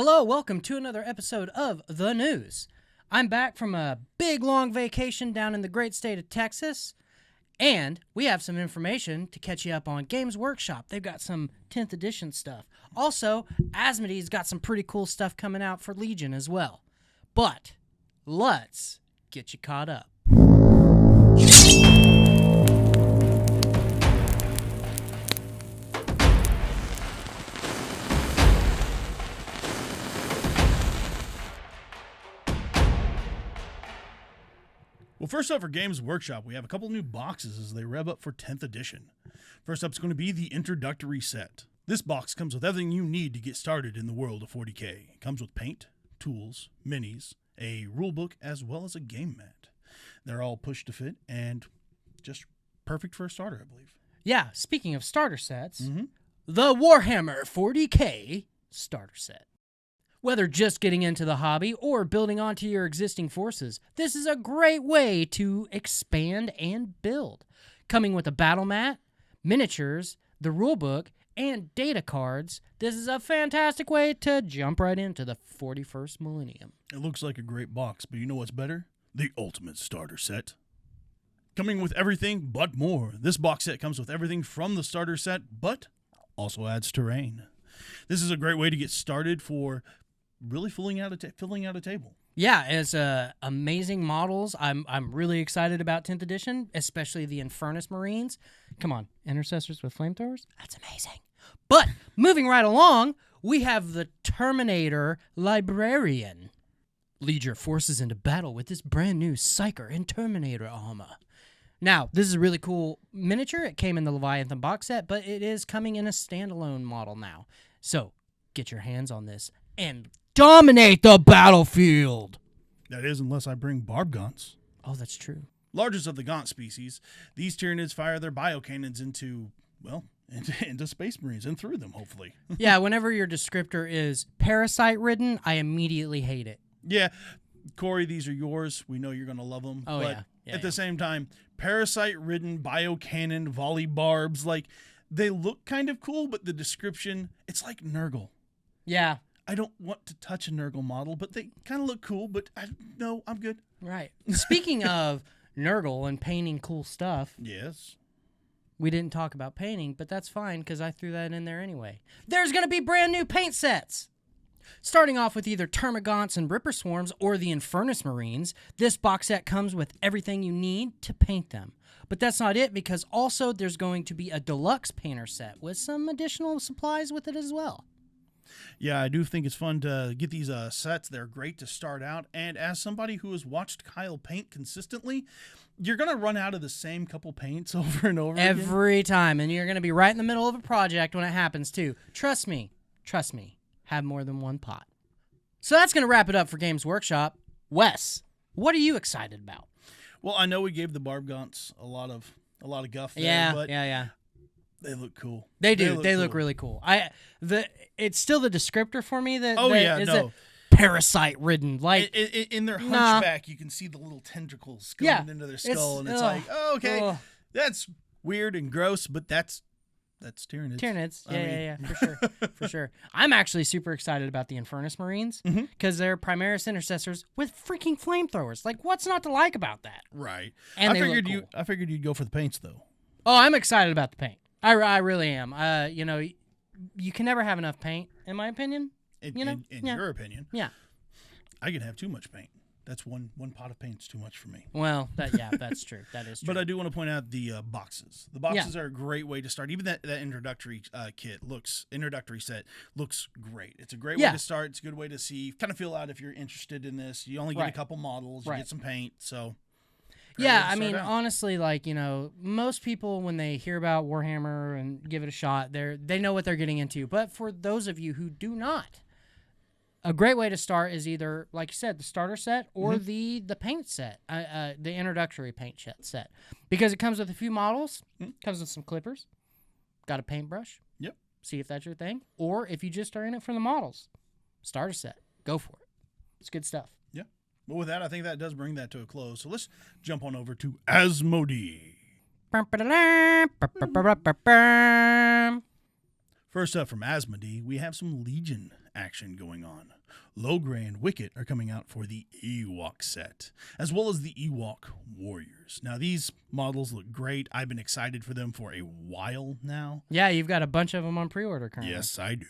Hello, welcome to another episode of The News. I'm back from a big long vacation down in the great state of Texas, and we have some information to catch you up on Games Workshop. They've got some 10th edition stuff. Also, Asmodee's got some pretty cool stuff coming out for Legion as well. But let's get you caught up. Well, first up for Games Workshop, we have a couple new boxes as they rev up for 10th edition. First up is going to be the introductory set. This box comes with everything you need to get started in the world of 40k. It comes with paint, tools, minis, a rulebook, as well as a game mat. They're all push to fit and just perfect for a starter, I believe. Yeah, speaking of starter sets, the Warhammer 40k starter set. Whether just getting into the hobby or building onto your existing forces, this is a great way to expand and build. Coming with a battle mat, miniatures, the rulebook, and data cards, this is a fantastic way to jump right into the 41st millennium. It looks like a great box, but you know what's better? The ultimate starter set. Coming with everything but more. This box set comes with everything from the starter set, but also adds terrain. This is a great way to get started for really filling out a table. Yeah, it's amazing models. I'm really excited about 10th edition, especially the Infernus Marines. Come on, intercessors with flamethrowers? That's amazing. But moving right along, we have the Terminator Librarian. Lead your forces into battle with this brand new Psyker and Terminator armor. Now, this is a really cool miniature. It came in the Leviathan box set, but it is coming in a standalone model now. So, get your hands on this and dominate the battlefield. That is, unless I bring barb gaunts. Oh, that's true. Largest of the gaunt species, these Tyranids fire their biocannons into Space Marines and through them, hopefully. Yeah, whenever your descriptor is parasite-ridden, I immediately hate it. Yeah, Corey, these are yours. We know you're going to love them. Oh, but yeah. at the same time, parasite-ridden biocannon volley barbs, they look kind of cool, but the description, it's like Nurgle. Yeah. I don't want to touch a Nurgle model, but they kind of look cool, but no, I'm good. Right. Speaking of Nurgle and painting cool stuff. Yes. We didn't talk about painting, but that's fine because I threw that in there anyway. There's going to be brand new paint sets. Starting off with either Termagants and Ripper Swarms or the Infernus Marines, this box set comes with everything you need to paint them. But that's not it, because also there's going to be a deluxe painter set with some additional supplies with it as well. Yeah, I do think it's fun to get these sets. They're great to start out. And as somebody who has watched Kyle paint consistently, you're going to run out of the same couple paints over and over again. Every time. And you're going to be right in the middle of a project when it happens, too. Trust me. Have more than one pot. So that's going to wrap it up for Games Workshop. Wes, what are you excited about? Well, I know we gave the barb gaunts a lot of guff there, Yeah. they look cool. They do. They look really cool. It's still the descriptor for me that no. Parasite-ridden. Like in their hunchback, you can see the little tentacles going into their skull, and it's okay, that's weird and gross, but that's Tyranids. Yeah, for sure. I'm actually super excited about the Infernus Marines because they're Primaris intercessors with freaking flamethrowers. Like, what's not to like about that? Right. And I figured you'd go for the paints though. Oh, I'm excited about the paint. I really am. You can never have enough paint, in my opinion. In your opinion. Yeah. I can have too much paint. That's one pot of paint's too much for me. Well, that's true. That is true. But I do want to point out the boxes. The boxes are a great way to start. Even that introductory introductory set looks great. It's a great way to start. It's a good way to see, kind of feel out if you're interested in this. You only get a couple models. You get some paint. So yeah, I mean, honestly, most people, when they hear about Warhammer and give it a shot, they know what they're getting into. But for those of you who do not, a great way to start is either, like you said, the starter set or the paint set, the introductory paint set. Because it comes with a few models, comes with some clippers, got a paintbrush. Yep. See if that's your thing. Or if you just are in it for the models, starter set, go for it. It's good stuff. Yeah. Well, with that, I think that does bring that to a close. So let's jump on over to Asmodee. First up from Asmodee, we have some Legion action going on. Logray and Wicket are coming out for the Ewok set, as well as the Ewok Warriors. Now, these models look great. I've been excited for them for a while now. Yeah, you've got a bunch of them on pre-order currently. Yes, I do.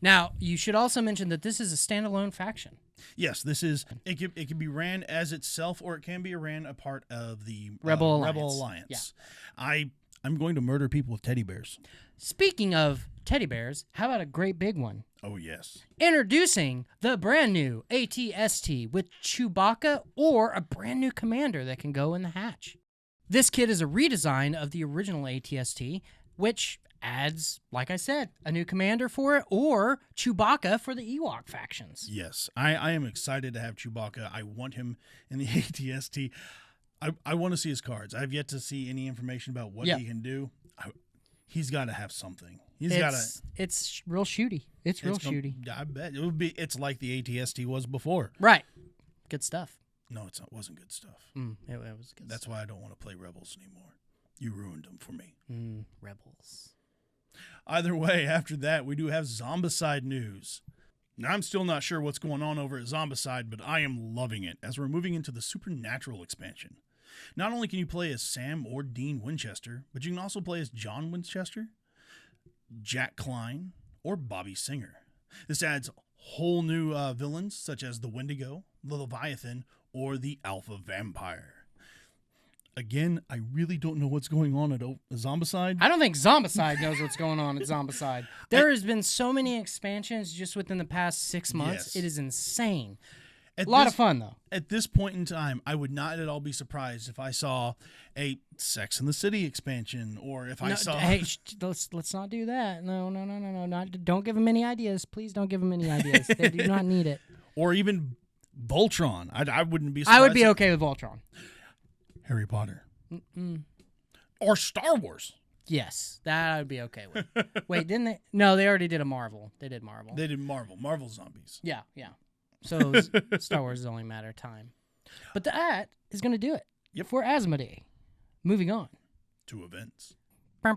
Now, you should also mention that this is a standalone faction. Yes, this is. It can be ran as itself, or it can be ran a part of the Rebel Alliance. Yeah. I'm going to murder people with teddy bears. Speaking of teddy bears, how about a great big one? Oh, yes. Introducing the brand new ATST with Chewbacca or a brand new commander that can go in the hatch. This kit is a redesign of the original ATST, which adds, like I said, a new commander for it or Chewbacca for the Ewok factions. Yes, I am excited to have Chewbacca. I want him in the ATST. I want to see his cards. I've yet to see any information about what he can do. He's got to have something. It's real shooty. It's real shooty. I bet it would be. It's like the ATST was before. Right. Good stuff. No, it wasn't good stuff. It was good. That's why I don't want to play Rebels anymore. You ruined them for me. Rebels. Either way, after that, we do have Zombicide news. Now, I'm still not sure what's going on over at Zombicide, but I am loving it as we're moving into the Supernatural expansion. Not only can you play as Sam or Dean Winchester, but you can also play as John Winchester, Jack Klein, or Bobby Singer. This adds whole new villains such as the Wendigo, the Leviathan, or the Alpha Vampire. Again, I really don't know what's going on at Zombicide. I don't think Zombicide knows what's going on at Zombicide. There has been so many expansions just within the past 6 months. Yes. It is insane. A lot of fun, though. At this point in time, I would not at all be surprised if I saw a Sex and the City expansion, or if I saw... Hey, let's not do that. No. Don't give them any ideas. Please don't give them any ideas. They do not need it. Or even Voltron. I wouldn't be surprised. I would be okay with Voltron. Harry Potter. Or Star Wars. Yes, that I would be okay with. Wait, didn't they? No, they already did a Marvel. They did Marvel. Marvel Zombies. Yeah. So Star Wars is only a matter of time. But that is going to do it for Asmodee. Moving on. To events. Well,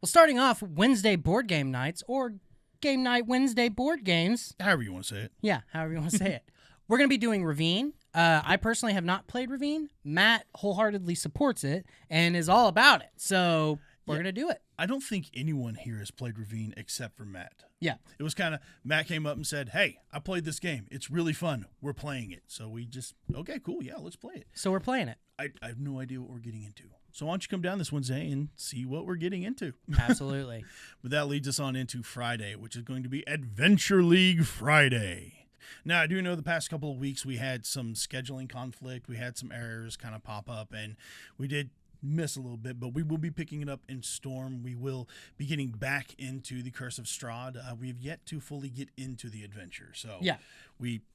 starting off Wednesday board game nights, or Game Night Wednesday board games. However you want to say it. Yeah, however you want to say it. We're going to be doing Ravine. I personally have not played Ravine. Matt wholeheartedly supports it and is all about it. So we're going to do it. I don't think anyone here has played Ravine except for Matt. Yeah. It was kind of, Matt came up and said, hey, I played this game. It's really fun. We're playing it. So we just, okay, cool. Yeah, let's play it. So we're playing it. I have no idea what we're getting into. So why don't you come down this Wednesday and see what we're getting into? Absolutely. But that leads us on into Friday, which is going to be Adventure League Friday. Now, I do know the past couple of weeks we had some scheduling conflict. We had some errors kind of pop up, and we did miss a little bit, but we will be picking it up in Storm. We will be getting back into the Curse of Strahd. We have yet to fully get into the adventure, so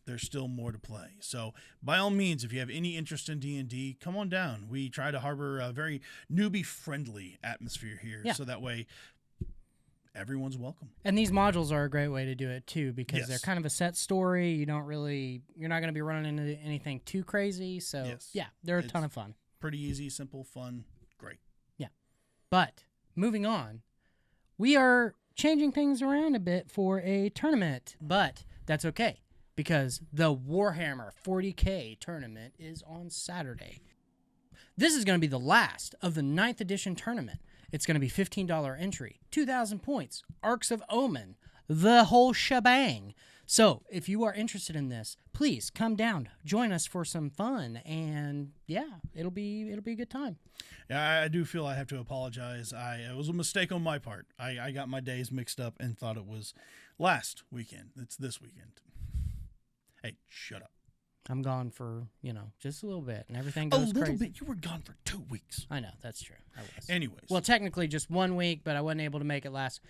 there's still more to play. So by all means, if you have any interest in D&D, come on down. We try to harbor a very newbie-friendly atmosphere here, so that way everyone's welcome. And these modules are a great way to do it too, because they're kind of a set story. You're not going to be running into anything too crazy. So they're a ton of fun. Pretty easy, simple, fun, great. Yeah. But moving on, we are changing things around a bit for a tournament, but that's okay because the Warhammer 40K tournament is on Saturday. This is going to be the last of the 9th edition tournament. It's going to be $15 entry, 2,000 points, Arcs of Omen, the whole shebang. So if you are interested in this, please come down, join us for some fun, and it'll be a good time. Yeah, I do feel I have to apologize. It was a mistake on my part. I got my days mixed up and thought it was last weekend. It's this weekend. Hey, shut up. I'm gone for, just a little bit, and everything goes crazy. A little bit? You were gone for 2 weeks. I know, that's true. I was. Anyways. Well, technically just 1 week, but I wasn't able to make it last.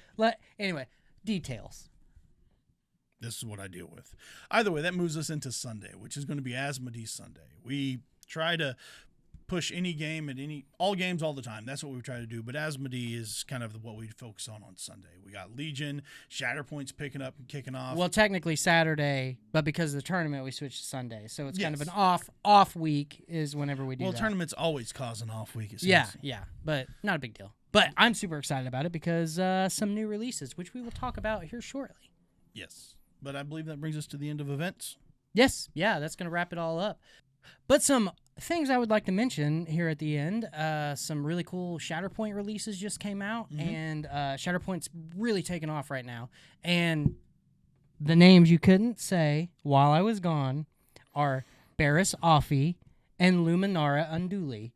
Anyway, details. This is what I deal with. Either way, that moves us into Sunday, which is going to be Asmodee Sunday. We try to push any game at all games all the time. That's what we try to do. But Asmodee is kind of what we focus on Sunday. We got Legion, Shatterpoint's picking up and kicking off. Well, technically Saturday, but because of the tournament, we switched to Sunday. So it's kind of an off week is whenever we do that. Well, tournaments always cause an off week, it seems. Yeah, but not a big deal. But I'm super excited about it because some new releases, which we will talk about here shortly. Yes. But I believe that brings us to the end of events. Yes, yeah, that's going to wrap it all up. But some things I would like to mention here at the end, some really cool Shatterpoint releases just came out, and Shatterpoint's really taking off right now. And the names you couldn't say while I was gone are Barris Offie and Luminara Unduli.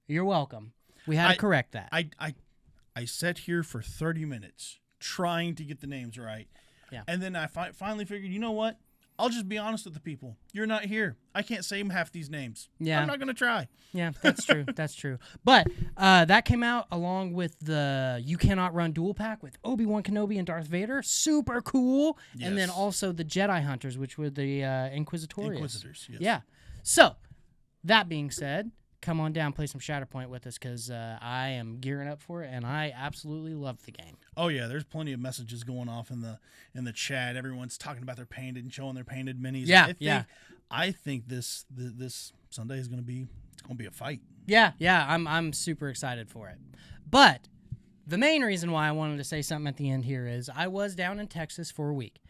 You're welcome. We had to correct that. I sat here for 30 minutes trying to get the names right. Yeah. And then I finally figured, you know what? I'll just be honest with the people. You're not here. I can't say half these names. Yeah. I'm not going to try. Yeah, that's true. That's true. But that came out along with the You Cannot Run dual pack with Obi-Wan Kenobi and Darth Vader. Super cool. Yes. And then also the Jedi Hunters, which were the Inquisitorius. Inquisitors, yes. Yeah. So, that being said, come on down, play some Shatterpoint with us because I am gearing up for it, and I absolutely love the game. Oh yeah, there's plenty of messages going off in the chat. Everyone's talking about their painted and showing their painted minis. Yeah, I think this Sunday is gonna be a fight. Yeah, I'm super excited for it. But the main reason why I wanted to say something at the end here is I was down in Texas for a week.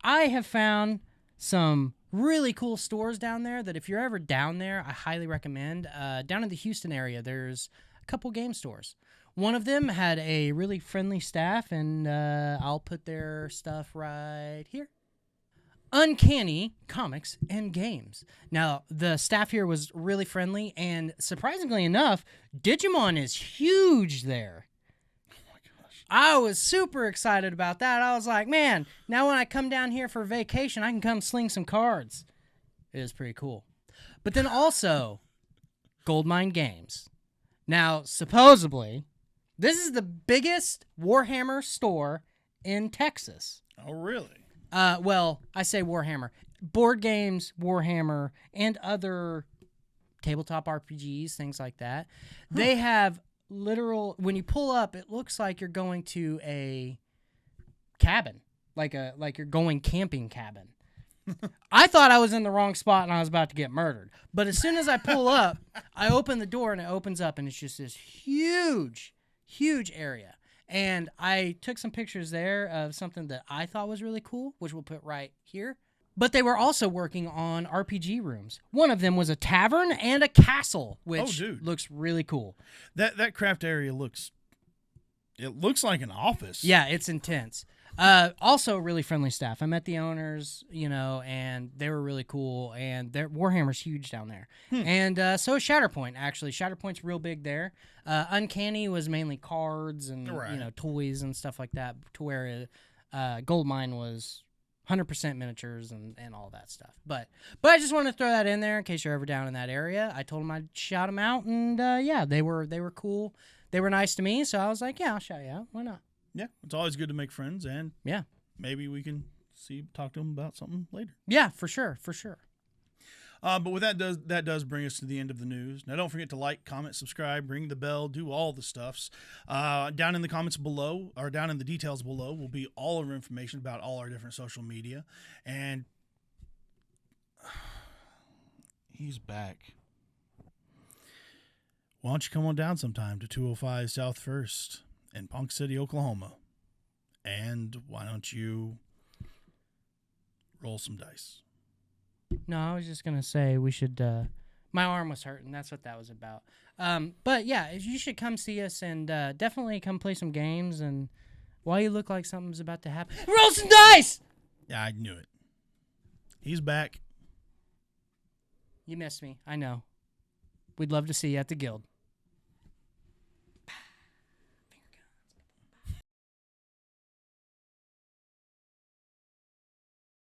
I have found some really cool stores down there that if you're ever down there, I highly recommend. Down in the Houston area, there's a couple game stores. One of them had a really friendly staff, and I'll put their stuff right here. Uncanny Comics and Games. Now, the staff here was really friendly, and surprisingly enough, Digimon is huge there. I was super excited about that. I was like, man, now when I come down here for vacation, I can come sling some cards. It was pretty cool. But then also, Goldmine Games. Now, supposedly, this is the biggest Warhammer store in Texas. Oh, really? Well, I say Warhammer. Board games, Warhammer, and other tabletop RPGs, things like that. They have literal, when you pull up, it looks like you're going to a cabin, like you're going camping cabin. I thought I was in the wrong spot and I was about to get murdered. But as soon as I pull up, I open the door and it opens up and it's just this huge area. And I took some pictures there of something that I thought was really cool, which we'll put right here. But they were also working on RPG rooms. One of them was a tavern and a castle, which looks really cool. That craft area looks like an office. Yeah, it's intense. Also, really friendly staff. I met the owners, and they were really cool. And Warhammer's huge down there. And so is Shatterpoint, actually. Shatterpoint's real big there. Uncanny was mainly cards and toys and stuff like that, to where Goldmine was 100% miniatures and all that stuff. But I just wanted to throw that in there in case you're ever down in that area. I told them I'd shout them out, and they were cool. They were nice to me, so I was like, yeah, I'll shout you out. Why not? Yeah, it's always good to make friends, and maybe we can talk to them about something later. Yeah, for sure. But with that does bring us to the end of the news. Now, don't forget to like, comment, subscribe, ring the bell, do all the stuffs. Down in the comments below, or down in the details below, will be all our information about all our different social media. And he's back. Why don't you come on down sometime to 205 South 1st in Punk City, Oklahoma? And why don't you roll some dice? No, I was just going to say we should, my arm was hurting. That's what that was about. But yeah, you should come see us and definitely come play some games. And while you look like something's about to happen, roll some dice! Yeah, I knew it. He's back. You missed me. I know. We'd love to see you at the guild.